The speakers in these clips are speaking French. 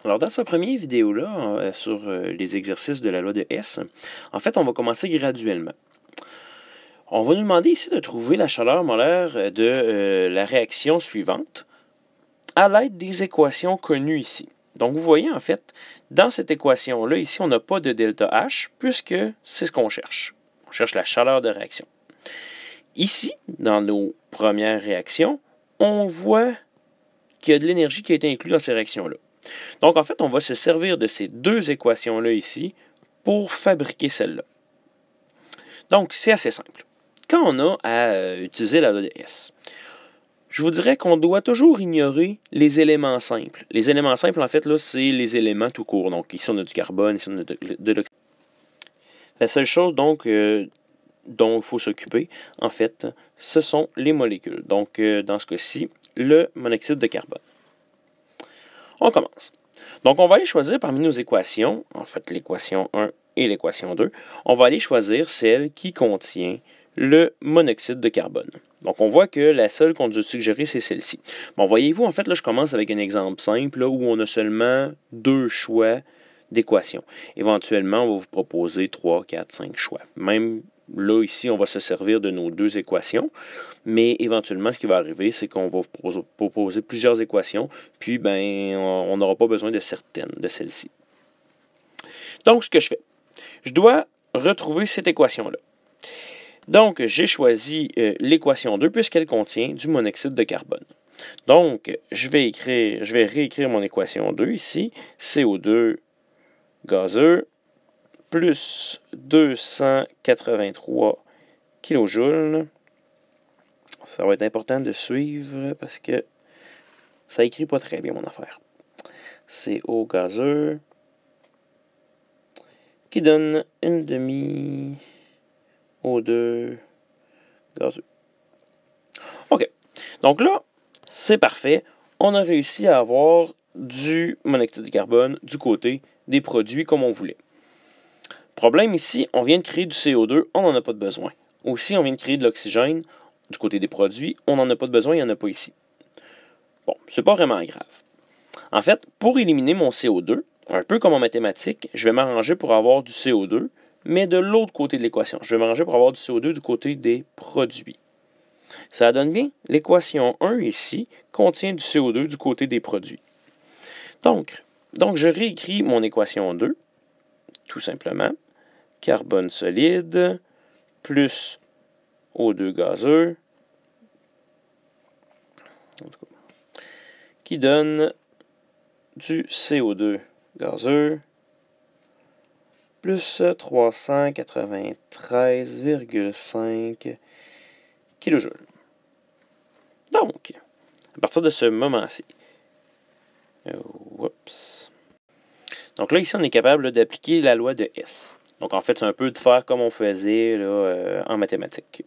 Alors, dans cette première vidéo-là, sur les exercices de la loi de Hess, en fait, on va commencer graduellement. On va nous demander ici de trouver la chaleur molaire de la réaction suivante à l'aide des équations connues ici. Donc, vous voyez, en fait, dans cette équation-là, ici, on n'a pas de delta H, puisque c'est ce qu'on cherche. On cherche la chaleur de réaction. Ici, dans nos premières réactions, on voit qu'il y a de l'énergie qui a été inclue dans ces réactions-là. Donc, en fait, on va se servir de ces deux équations-là ici pour fabriquer celle-là. Donc, c'est assez simple. Quand on a à utiliser la loi de Hess, je vous dirais qu'on doit toujours ignorer les éléments simples. Les éléments simples, en fait, là, c'est les éléments tout court. Donc, ici, on a du carbone, ici, on a de l'oxygène. La seule chose, donc, dont il faut s'occuper, en fait, ce sont les molécules. Donc, dans ce cas-ci, le monoxyde de carbone. On commence. Donc, on va aller choisir parmi nos équations, en fait, l'équation 1 et l'équation 2, on va aller choisir celle qui contient le monoxyde de carbone. Donc, on voit que la seule qu'on nous a suggérée, c'est celle-ci. Bon, voyez-vous, en fait, là, je commence avec un exemple simple, là, où on a seulement deux choix d'équations. Éventuellement, on va vous proposer 3, 4, 5 choix. Même là, ici, on va se servir de nos deux équations, mais éventuellement, ce qui va arriver, c'est qu'on va vous proposer plusieurs équations, puis ben, on n'aura pas besoin de certaines de celles-ci. Donc, ce que je fais, je dois retrouver cette équation-là. Donc, j'ai choisi l'équation 2 puisqu'elle contient du monoxyde de carbone. Donc, je vais réécrire mon équation 2 ici, CO2 gazeux plus 283 kJ. Ça va être important de suivre parce que ça écrit pas très bien mon affaire. CO gazeux qui donne une demi O2 gazeux. OK. Donc là, c'est parfait. On a réussi à avoir du monoxyde de carbone du côté des produits comme on voulait. Problème ici, on vient de créer du CO2, on n'en a pas de besoin. Aussi, on vient de créer de l'oxygène du côté des produits, on n'en a pas de besoin, il n'y en a pas ici. Bon, c'est pas vraiment grave. En fait, pour éliminer mon CO2, un peu comme en mathématiques, je vais m'arranger pour avoir du CO2, mais de l'autre côté de l'équation. Je vais m'arranger pour avoir du CO2 du côté des produits. Ça donne bien, l'équation 1 ici contient du CO2 du côté des produits. Donc je réécris mon équation 2, tout simplement. Carbone solide plus O2 gazeux, qui donne du CO2 gazeux plus 393,5 kJ. Donc, à partir de ce moment-ci, donc là, ici, on est capable d'appliquer la loi de Hess. Donc, en fait, c'est un peu de faire comme on faisait là, en mathématiques.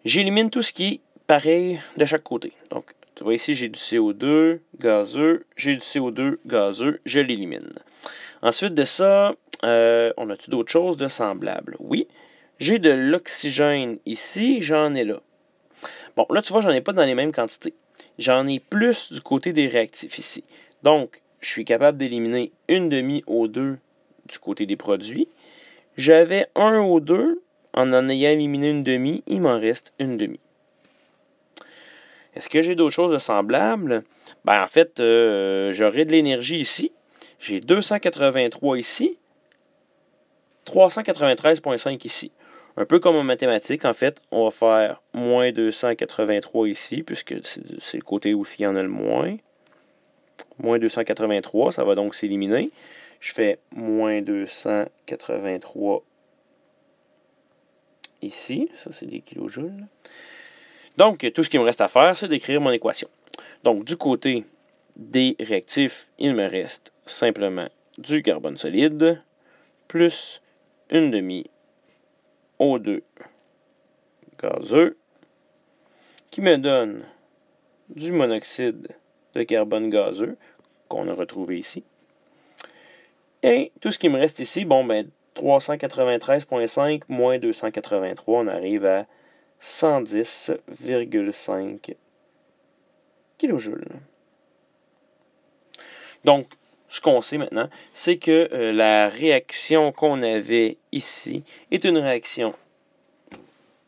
J'élimine tout ce qui est pareil de chaque côté. Donc, tu vois ici, j'ai du CO2 gazeux, j'ai du CO2 gazeux, je l'élimine. Ensuite de ça, on a-tu d'autres choses de semblables? Oui. J'ai de l'oxygène ici, j'en ai là. Bon, là, tu vois, j'en ai pas dans les mêmes quantités. J'en ai plus du côté des réactifs ici. Donc, je suis capable d'éliminer une demi O2 du côté des produits. J'avais un O2, en ayant éliminé une demi, il m'en reste une demi. Est-ce que j'ai d'autres choses de semblables? Ben, en fait, j'aurai de l'énergie ici. J'ai 283 ici, 393,5 ici. Un peu comme en mathématiques, en fait, on va faire moins 283 ici, puisque c'est le côté où il y en a le moins. Moins 283, ça va donc s'éliminer. Je fais moins 283 ici. Ça, c'est des kilojoules. Donc, tout ce qu'il me reste à faire, c'est d'écrire mon équation. Donc, du côté des réactifs, il me reste simplement du carbone solide plus une demi O2 gazeux qui me donne du monoxyde de carbone gazeux qu'on a retrouvé ici. Et tout ce qui me reste ici, bon, ben 393,5 moins 283, on arrive à 110,5 kJ. Donc, ce qu'on sait maintenant, c'est que la réaction qu'on avait ici est une réaction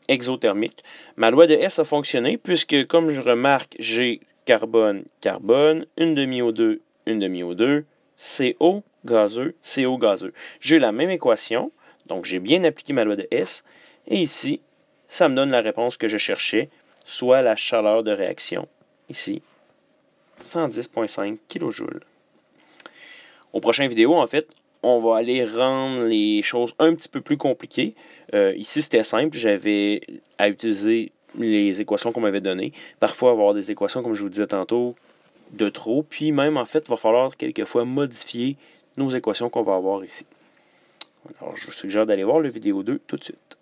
exothermique. Ma loi de S a fonctionné puisque, comme je remarque, j'ai carbone, carbone, une demi-O2, une demi-O2, CO gazeux, CO gazeux. J'ai la même équation, donc j'ai bien appliqué ma loi de S, et ici, ça me donne la réponse que je cherchais, soit la chaleur de réaction, ici, 110,5 kJ. Aux prochaines vidéos, en fait, on va aller rendre les choses un petit peu plus compliquées. Ici, c'était simple. J'avais à utiliser les équations qu'on m'avait données. Parfois, avoir des équations, comme je vous disais tantôt, de trop. Puis même, en fait, il va falloir quelquefois modifier nos équations qu'on va avoir ici. Alors, je vous suggère d'aller voir le vidéo 2 tout de suite.